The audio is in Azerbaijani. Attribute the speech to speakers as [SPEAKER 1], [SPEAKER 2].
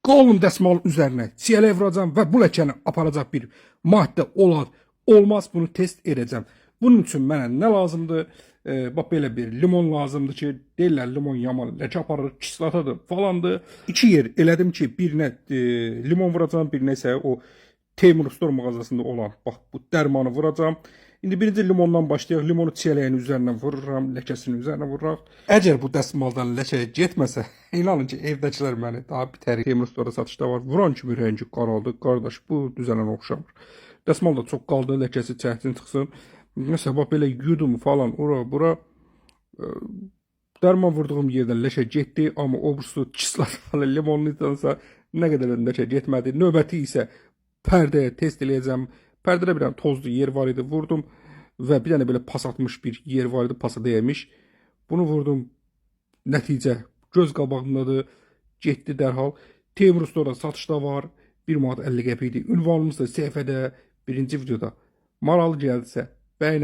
[SPEAKER 1] Qalın dəsmalın üzərinə çiyələ vuracam və bu ləkəni aparacaq bir maddə olar, olmaz bunu test edəcəm. Bunun üçün mənə nə lazımdır? Bax belə bir limon lazımdır ki, deyirlər limon yaman ləkə aparır, kislatadır falandır. İki yer elədim ki, birinə limon vuracam, birinə isə o Teymur Store mağazasında olan bax bu dərmanı vuracam. İndi birinci limondan başlayaq. Limonu çiyələyin üzərinə vururam, ləkəsinin üzərinə vururaq. Əgər bu dəsmaldan ləkə getməsə, inanın ki, evdəkilər məni daha bitər. Teymur Store satışda var. Vuran kimi rəngi qaraldı. Qardaş, bu düzələn oxşamır. Dəsmal da çox qaldı, ləkəsi çəksin çıxsın. Nəsə bax belə yudum falan ora bura. Dərman vurduğum yerdən ləkə getdi, amma o bursu kislatalı limonludansa nə qədər ləkə getmədi. Növbəti isə pərdəyə test eləyəcəm. Pərdədə bir dənə tozlu yer var idi, vurdum və bir dənə belə pas atmış bir yer var idi, pasa dəymiş. Bunu vurdum, nəticə göz qabağındadır, getdi dərhal. Teymur Store'da satışda var, 1 manat 50 qəpikdir. Ünvanımız da səhifədə, birinci videoda. Maraqlı gəldisə, bəyənək.